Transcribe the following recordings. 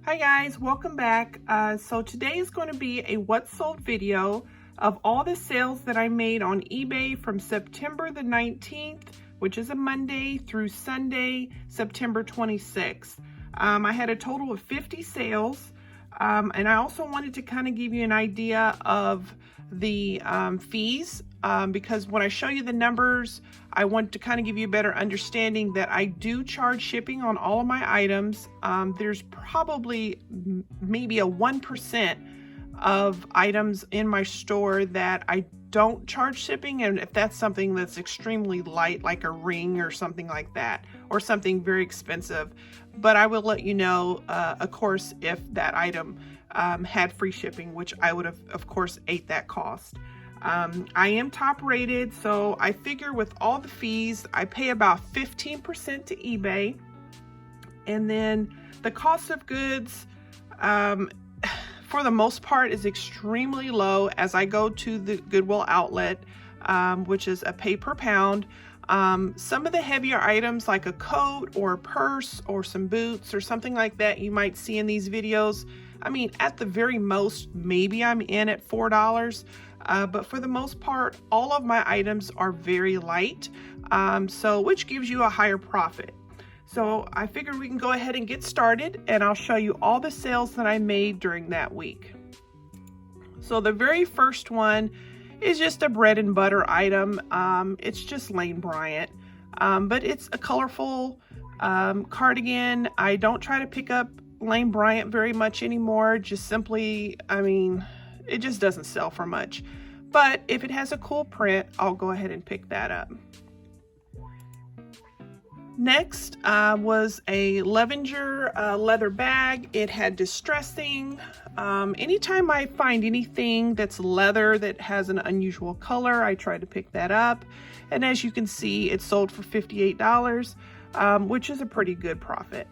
Hi guys, welcome back. So today is going to be a what sold video of all the sales that I made on eBay from September the 19th, which is a Monday, through Sunday, September 26th. I had a total of 50 sales, and I also wanted to kind of give you an idea of the fees, because when I show you the numbers, I want to kind of give you a better understanding that I do charge shipping on all of my items. There's probably maybe a 1% of items in my store that I don't charge shipping, and if that's something that's extremely light, like a ring or something like that, or something very expensive, but I will let you know, of course, if that item had free shipping, which I would have, of course, ate that cost. I am top rated, so I figure with all the fees, I pay about 15% to eBay, and then the cost of goods, for the most part, is extremely low as I go to the Goodwill outlet, which is a pay per pound. Some of the heavier items like a coat or a purse or some boots or something like that you might see in these videos, I mean, at the very most, maybe I'm in at $4. But for the most part, all of my items are very light, which gives you a higher profit. So I figured we can go ahead and get started, and I'll show you all the sales that I made during that week. So the very first one is just a bread and butter item. It's just Lane Bryant, but it's a colorful cardigan. I don't try to pick up Lane Bryant very much anymore, just simply, I mean, it just doesn't sell for much. But if it has a cool print, I'll go ahead and pick that up. Next was a Levenger leather bag. It had distressing. Anytime I find anything that's leather that has an unusual color, I try to pick that up. And as you can see, it sold for $58, which is a pretty good profit.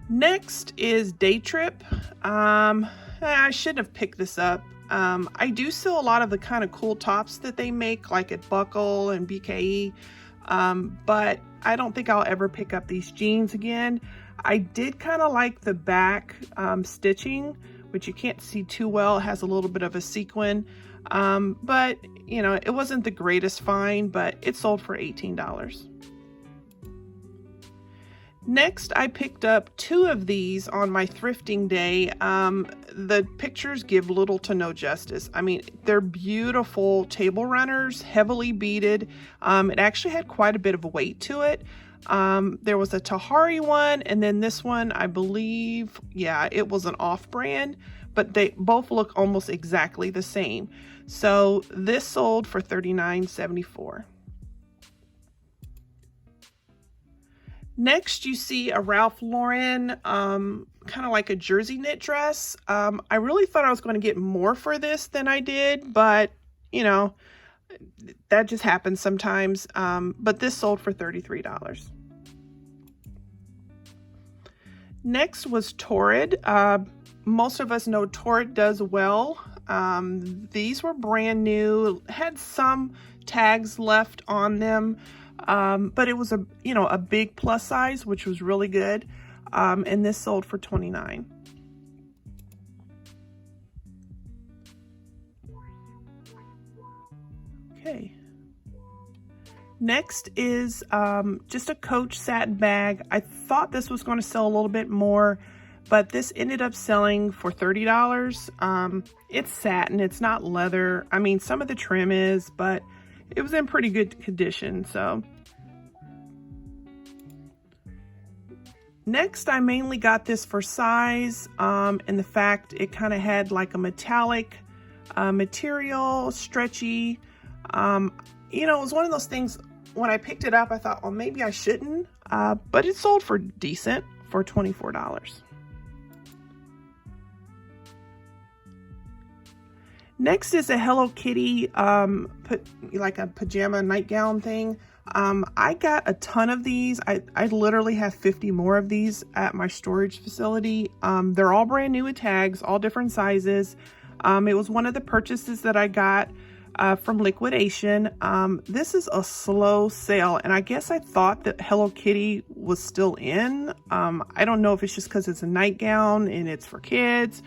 Next is Day Trip. I shouldn't have picked this up. I do sell a lot of the kind of cool tops that they make, like at Buckle and BKE, but I don't think I'll ever pick up these jeans again. I did kind of like the back stitching, which you can't see too well. It has a little bit of a sequin, but you know, it wasn't the greatest find, but it sold for $18. Next, I picked up two of these on my thrifting day. The pictures give little to no justice. I mean, they're beautiful table runners, heavily beaded. It actually had quite a bit of weight to it. There was a Tahari one, and then this one, I believe, yeah, it was an off-brand, but they both look almost exactly the same. So this sold for $39.74. Next, you see a Ralph Lauren, kind of like a jersey knit dress. I really thought I was going to get more for this than I did, but, you know, that just happens sometimes. But this sold for $33. Next was Torrid. Most of us know Torrid does well. These were brand new, had some tags left on them. But it was a big plus size, which was really good. And this sold for $29. Okay. Next is just a Coach satin bag. I thought this was going to sell a little bit more, but this ended up selling for $30. It's satin, it's not leather. I mean, some of the trim is, but it was in pretty good condition. So next, I mainly got this for size, and the fact it kind of had like a metallic material, stretchy. You know, it was one of those things, when I picked it up, I thought, well, maybe I shouldn't, but it sold for decent, for $24. Next is a Hello Kitty, like a pajama nightgown thing. I got a ton of these. I literally have 50 more of these at my storage facility. They're all brand new with tags, all different sizes. It was one of the purchases that I got from liquidation. This is a slow sale, and I guess I thought that Hello Kitty was still in. I don't know if it's just because it's a nightgown and it's for kids.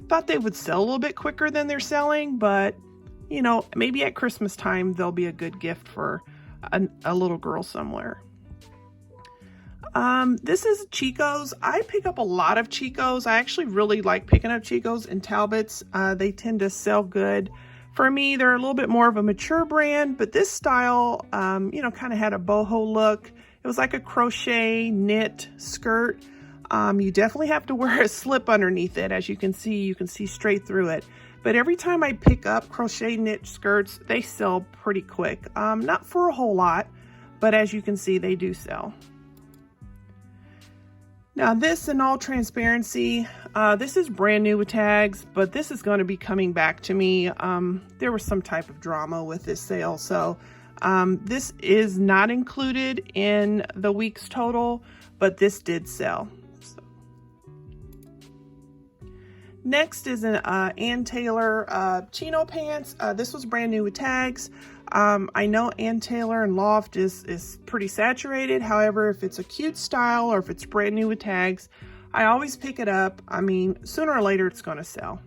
Thought they would sell a little bit quicker than they're selling, but you know, maybe at Christmas time they'll be a good gift for a little girl somewhere. This is Chico's. I pick up a lot of Chico's. I actually really like picking up Chico's and Talbots. They tend to sell good. For me, they're a little bit more of a mature brand, but this style, you know, kind of had a boho look. It was like a crochet knit skirt. You definitely have to wear a slip underneath it. As you can see straight through it. But every time I pick up crochet knit skirts, they sell pretty quick. Not for a whole lot, but as you can see, they do sell. Now this, in all transparency, this is brand new with tags, but this is going to be coming back to me. There was some type of drama with this sale, so this is not included in the week's total, but this did sell. So. Next is an Ann Taylor chino pants. This was brand new with tags. I know Ann Taylor and Loft is pretty saturated. However, if it's a cute style or if it's brand new with tags, I always pick it up. I mean, sooner or later it's going to sell.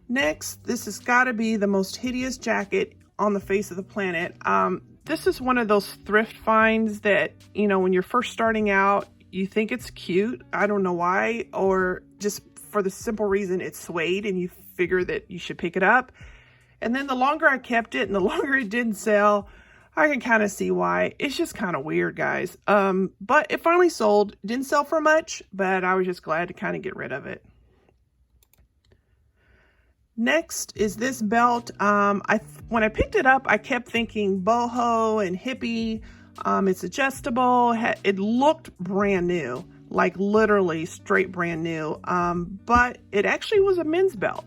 Next, this has got to be the most hideous jacket on the face of the planet. This is one of those thrift finds that, you know, when you're first starting out, you think it's cute. I don't know why, or just for the simple reason it's suede and you figure that you should pick it up. And then the longer I kept it and the longer it didn't sell, I can kind of see why. It's just kind of weird, guys. But it finally sold. It didn't sell for much, but I was just glad to kind of get rid of it. Next is this belt. When I picked it up, I kept thinking boho and hippie. It's adjustable. It looked brand new, like literally straight brand new. But it actually was a men's belt.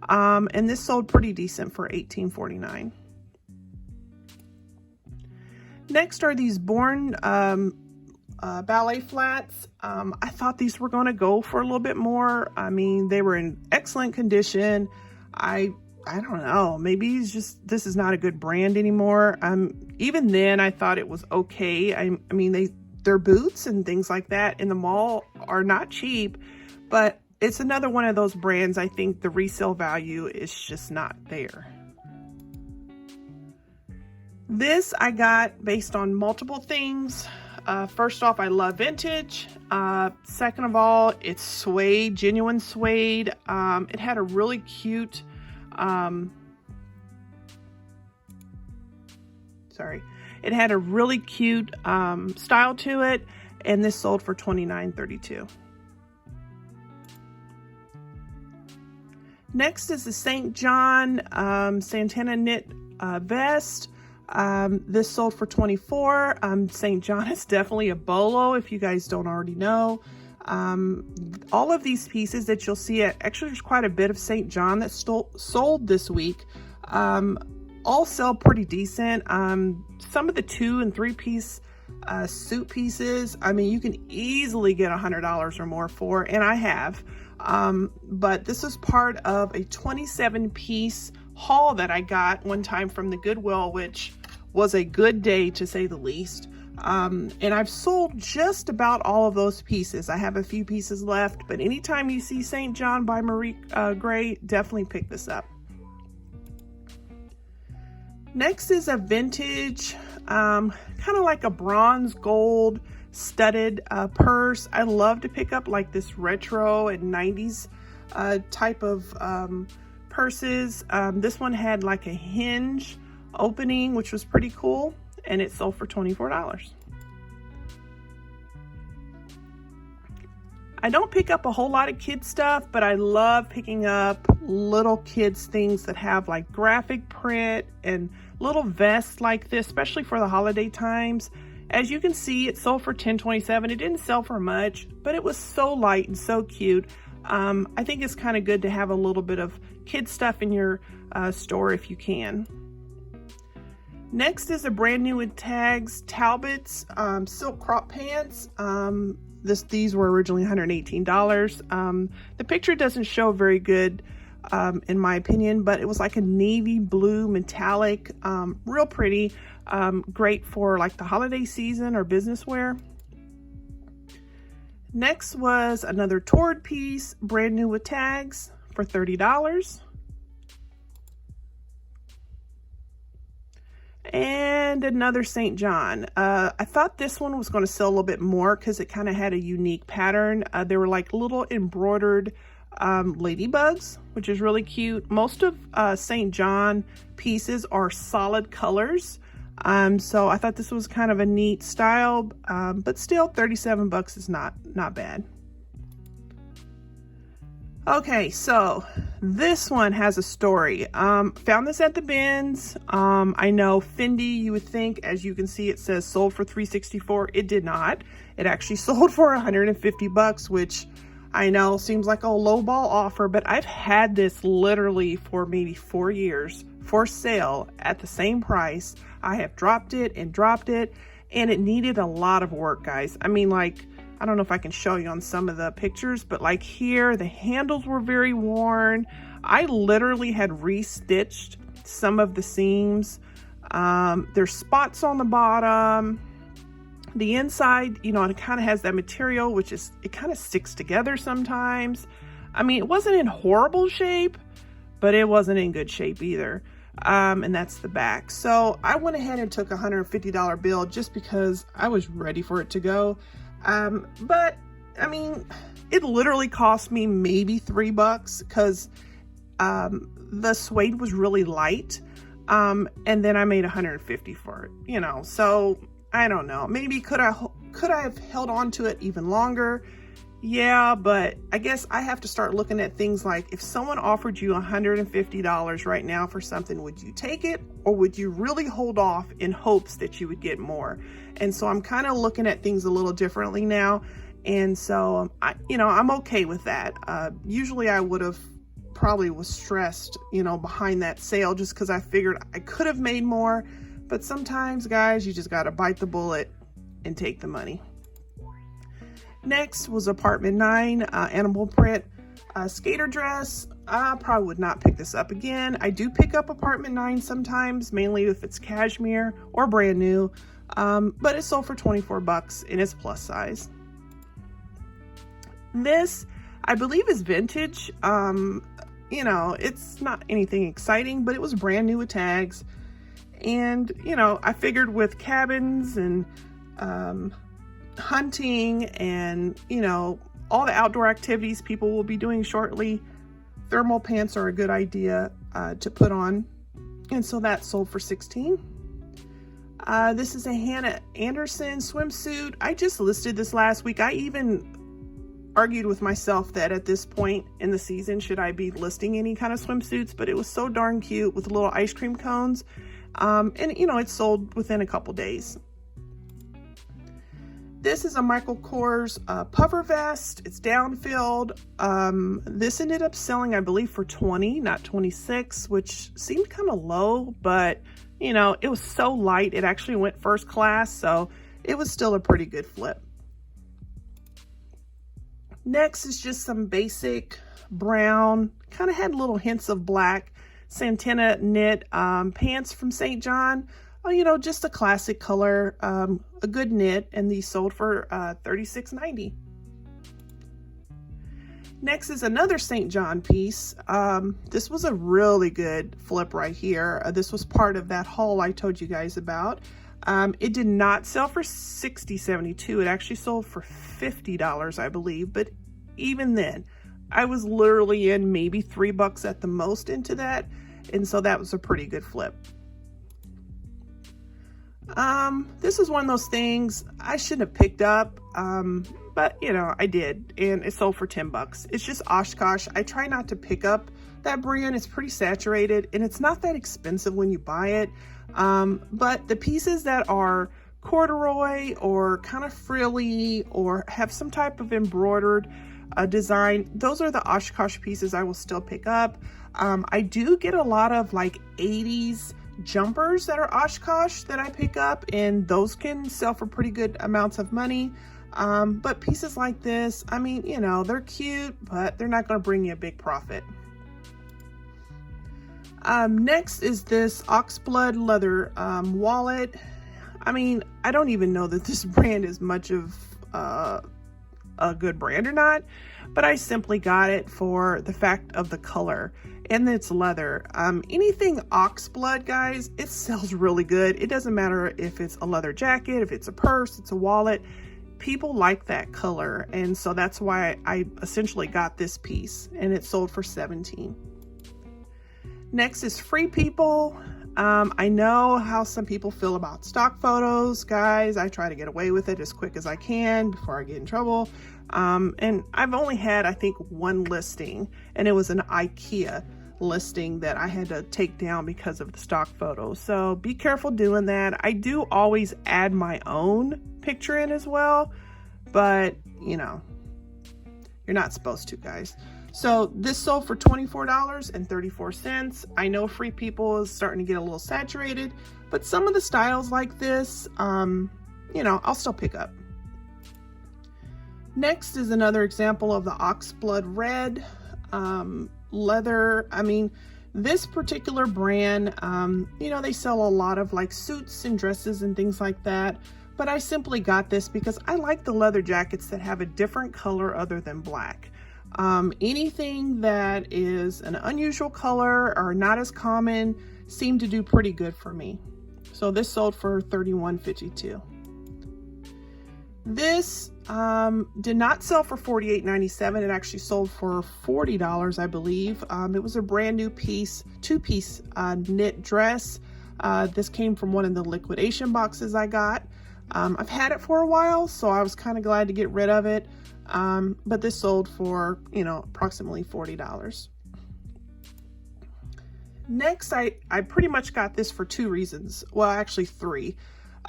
And this sold pretty decent for $18.49. Next are these Born Ballet Flats. I thought these were going to go for a little bit more. I mean, they were in excellent condition. I don't know, maybe it's just, this is not a good brand anymore. Even then I thought it was okay. I mean, their boots and things like that in the mall are not cheap, but it's another one of those brands. I think the resale value is just not there. This I got based on multiple things. First off, I love vintage. Second of all, it's suede, genuine suede. It had a really cute, it had a really cute style to it, and this sold for $29.32. Next is the St. John Santana knit vest. This sold for $24. St. John is definitely a bolo if you guys don't already know. All of these pieces that you'll see, actually there's quite a bit of St. John that sold this week. All sell pretty decent. Some of the 2- and 3-piece suit pieces, I mean, you can easily get $100 or more for, and I have. But this is part of a 27-piece haul that I got one time from the Goodwill, which was a good day to say the least. And I've sold just about all of those pieces. I have a few pieces left, but anytime you see St. John by Marie Gray, definitely pick this up. Next is a vintage, kind of like a bronze gold studded purse. I love to pick up like this retro and 90s type of purses. This one had like a hinge opening, which was pretty cool, and it sold for $24. I don't pick up a whole lot of kids stuff, but I love picking up little kids things that have like graphic print and little vests like this, especially for the holiday times. As you can see, it sold for $10.27. It didn't sell for much, but it was so light and so cute. I think it's kind of good to have a little bit of kid stuff in your store if you can. Next is a brand new with tags, Talbots silk crop pants. These were originally $118. The picture doesn't show very good, in my opinion, but it was like a navy blue metallic, real pretty, great for like the holiday season or business wear. Next was another Tord piece, brand new with tags for $30. And another St. John. I thought this one was going to sell a little bit more because it kind of had a unique pattern. They were like little embroidered ladybugs, which is really cute. Most of St. John pieces are solid colors. So I thought this was kind of a neat style, but still 37 bucks is not bad. Okay, so this one has a story. Found this at the bins. I know Fendi, you would think, as you can see, it says sold for $364. It did not. It actually sold for 150 bucks, which I know seems like a low ball offer, but I've had this literally for maybe 4 years for sale at the same price. I have dropped it, and it needed a lot of work, guys. I mean, like, I don't know if I can show you on some of the pictures, but like here, the handles were very worn. I literally had restitched some of the seams. There's spots on the bottom. The inside, you know, it kind of has that material, which is, it kind of sticks together sometimes. I mean, it wasn't in horrible shape, but it wasn't in good shape either. And that's the back. So I went ahead and took a $150 bill just because I was ready for it to go. But I mean, it literally cost me maybe $3 because the suede was really light. And then I made 150 for it, you know. So I don't know, maybe could I have held on to it even longer? Yeah, but I guess I have to start looking at things like, if someone offered you $150 right now for something, would you take it, or would you really hold off in hopes that you would get more? And so I'm kind of looking at things a little differently now. And so, I'm okay with that. Usually I would have probably was stressed, behind that sale, just because I figured I could have made more. But sometimes, guys, you just got to bite the bullet and take the money. Next was Apartment 9, animal print skater dress. I probably would not pick this up again. I do pick up Apartment 9 sometimes, mainly if it's cashmere or brand new, but it sold for 24 bucks and it's plus size. This, I believe, is vintage. It's not anything exciting, but it was brand new with tags. And, I figured with cabins and hunting and all the outdoor activities people will be doing shortly, thermal pants are a good idea to put on, and so that sold for $16. This is a Hannah Anderson swimsuit. I just listed this last week. I even argued with myself that at this point in the season, should I be listing any kind of swimsuits, but it was so darn cute with little ice cream cones, and it sold within a couple days. This is a Michael Kors puffer vest. It's down-filled. This ended up selling, I believe, for $20, not $26, which seemed kind of low, but it was so light. It actually went first class, so it was still a pretty good flip. Next is just some basic brown, kind of had little hints of black, Santana knit pants from St. John. Just a classic color, a good knit, and these sold for $36.90. Next is another St. John piece. This was a really good flip right here. This was part of that haul I told you guys about. It did not sell for $60.72. It actually sold for $50, I believe. But even then, I was literally in maybe $3 at the most into that. And so that was a pretty good flip. This is one of those things I shouldn't have picked up, but I did, and it sold for $10. It's just Oshkosh. I try not to pick up that brand. It's pretty saturated, and it's not that expensive when you buy it. But the pieces that are corduroy or kind of frilly or have some type of embroidered design, those are the Oshkosh pieces I will still pick up. I do get a lot of like 80s jumpers that are Oshkosh that I pick up, and those can sell for pretty good amounts of money. But pieces like this, I mean, they're cute, but they're not going to bring you a big profit. Next is this oxblood leather wallet. I mean, I don't even know that this brand is much of a good brand or not, but I simply got it for the fact of the color and it's leather. Anything oxblood, guys, it sells really good. It doesn't matter if it's a leather jacket, if it's a purse, it's a wallet. People like that color, and so that's why I essentially got this piece, and it sold for $17. Next is Free People. I know how some people feel about stock photos, guys. I try to get away with it as quick as I can before I get in trouble. And I've only had, I think, one listing, and it was an IKEA listing that I had to take down because of the stock photos. So be careful doing that. I do always add my own picture in as well, but you know, you're not supposed to, guys. So this sold for $24.34. I know Free People is starting to get a little saturated, but some of the styles like this, you know, I'll still pick up. Next is another example of the oxblood red leather. I mean, this particular brand, you know, they sell a lot of like suits and dresses and things like that, but I simply got this because I like the leather jackets that have a different color other than black. Anything that is an unusual color or not as common seem to do pretty good for me. So this sold for $31.52. This did not sell for $48.97. It actually sold for $40, I believe. It was a brand new piece, two-piece knit dress. This came from one of the liquidation boxes I got. I've had it for a while, so I was kind of glad to get rid of it. But this sold for, you know, approximately $40. Next, I pretty much got this for two reasons. Well, actually three.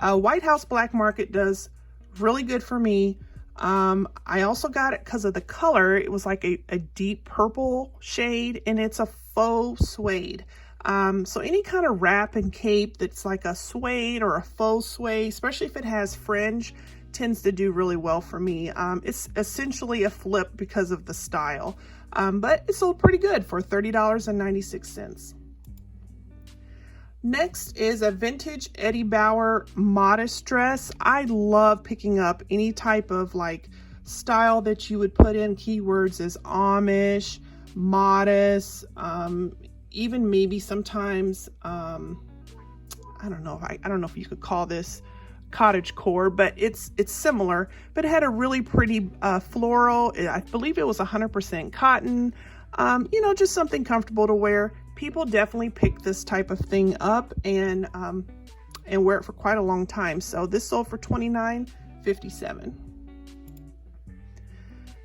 White House Black Market does really good for me. I also got it because of the color. It was like a deep purple shade, and it's a faux suede. So any kind of wrap and cape that's like a suede or a faux suede, especially if it has fringe, tends to do really well for me. It's essentially a flip because of the style, but it sold pretty good for $30.96. Next is a vintage Eddie Bauer modest dress. I love picking up any type of like style that you would put in keywords as Amish, modest, even maybe sometimes, I don't know if you could call this cottage core, but it's similar, but it had a really pretty floral. I believe it was 100% cotton. You know, just something comfortable to wear. People definitely pick this type of thing up and wear it for quite a long time. So this sold for $29.57.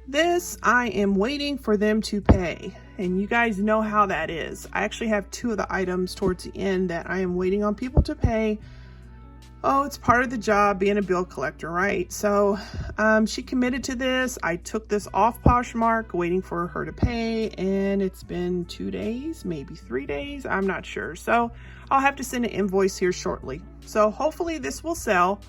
This, I am waiting for them to pay, and you guys know how that is. I actually have two of the items towards the end that I am waiting on people to pay. Oh, it's part of the job being a bill collector, right? So she committed to this. I took this off Poshmark, waiting for her to pay, and it's been 2 days, maybe 3 days. I'm not sure. So I'll have to send an invoice here shortly. So hopefully this will sell.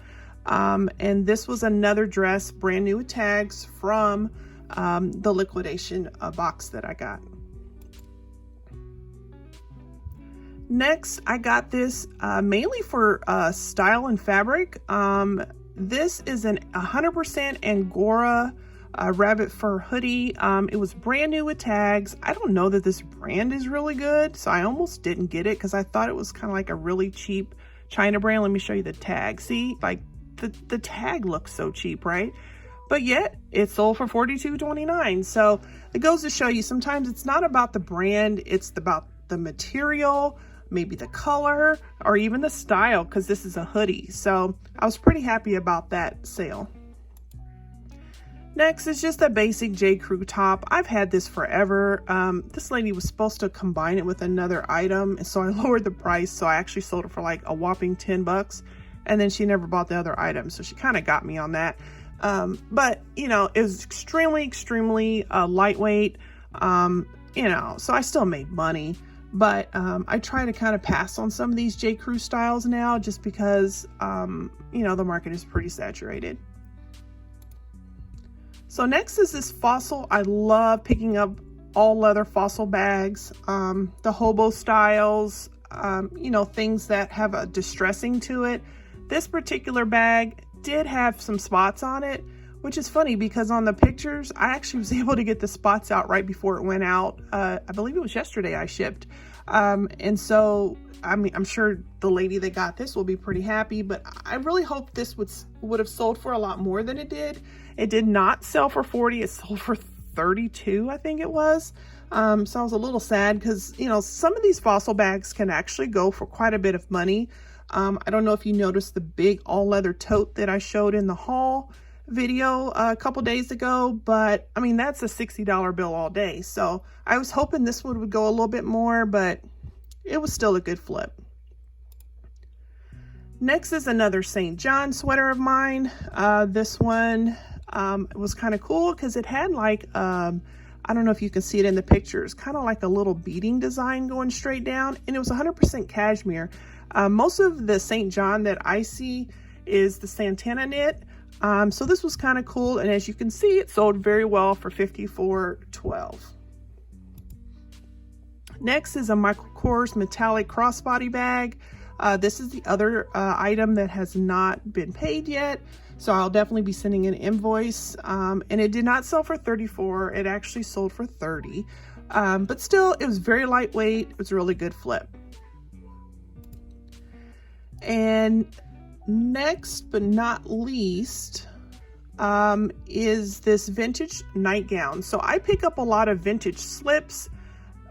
And this was another dress, brand new with tags from the liquidation box that I got. Next, I got this mainly for style and fabric. This is an 100% Angora rabbit fur hoodie. It was brand new with tags. I don't know that this brand is really good, so I almost didn't get it because I thought it was kind of like a really cheap China brand. Let me show you the tag. See, like the tag looks so cheap, right? But yet it sold for $42.29. So it goes to show you sometimes it's not about the brand, it's about the material, maybe the color, or even the style, because this is a hoodie. So I was pretty happy about that sale. Next is just a basic J. Crew top. I've had this forever. This lady was supposed to combine it with another item, and so I lowered the price. So I actually sold it for like a whopping 10 bucks, and then she never bought the other item. So she kind of got me on that. But you know, it was extremely lightweight, you know, so I still made money. But I try to kind of pass on some of these J. Crew styles now, just because you know, the market is pretty saturated. So next is this fossil. I love picking up all leather fossil bags, the hobo styles, you know, things that have a distressing to it. This particular bag did have some spots on it, which is funny because on the pictures, I actually was able to get the spots out right before it went out. I believe it was yesterday I shipped. And so, I mean, I'm sure the lady that got this will be pretty happy, but I really hope this would have sold for a lot more than it did. It did not sell for 40, it sold for 32, I think it was. So I was a little sad because, you know, some of these fossil bags can actually go for quite a bit of money. I don't know if you noticed the big all leather tote that I showed in the haul video a couple days ago, but I mean, that's a $60 bill all day. So I was hoping this one would go a little bit more, but it was still a good flip. Next is another St. John sweater of mine. This one was kind of cool because it had like, I don't know if you can see it in the pictures, kind of like a little beading design going straight down, and it was 100% cashmere. Most of the St. John that I see is the Santana knit. So this was kind of cool, and as you can see, it sold very well for $54.12. Next is a Michael Kors metallic crossbody bag. This is the other item that has not been paid yet, so I'll definitely be sending an invoice. And it did not sell for $34, it actually sold for $30. But still, it was very lightweight, it was a really good flip. And next but not least is this vintage nightgown. So I pick up a lot of vintage slips,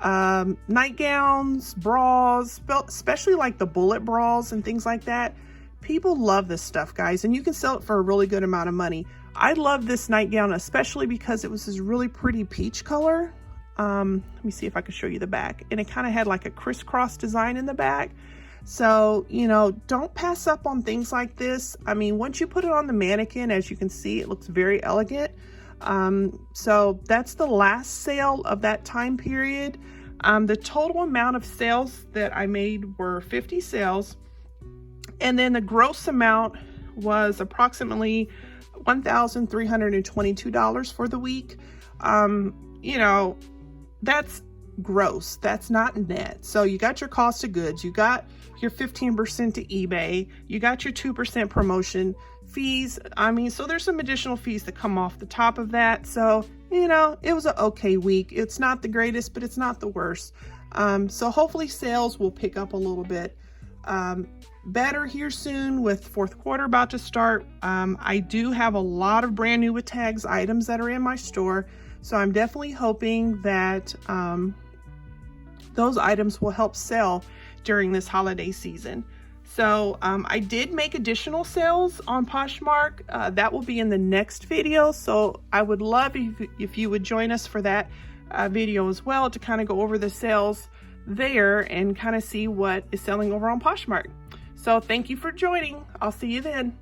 nightgowns, bras, especially like the bullet bras and things like that. People love this stuff, guys, and you can sell it for a really good amount of money. I love this nightgown especially because it was this really pretty peach color. Let me see if I can show you the back, and it kind of had like a crisscross design in the back. So, you know, don't pass up on things like this. I mean, once you put it on the mannequin, as you can see, it looks very elegant. So that's the last sale of that time period. The total amount of sales that I made were 50 sales. And then the gross amount was approximately $1,322 for the week. You know, that's gross, that's not net. So you got your cost of goods, you got your 15% to eBay, you got your 2% promotion fees. I mean, so there's some additional fees that come off the top of that. So, you know, it was an okay week. It's not the greatest, but it's not the worst. So hopefully sales will pick up a little bit better here soon with fourth quarter about to start. I do have a lot of brand new with tags items that are in my store. So I'm definitely hoping that those items will help sell during this holiday season. So I did make additional sales on Poshmark. That will be in the next video. So I would love if you would join us for that video as well, to kind of go over the sales there and kind of see what is selling over on Poshmark. So thank you for joining. I'll see you then.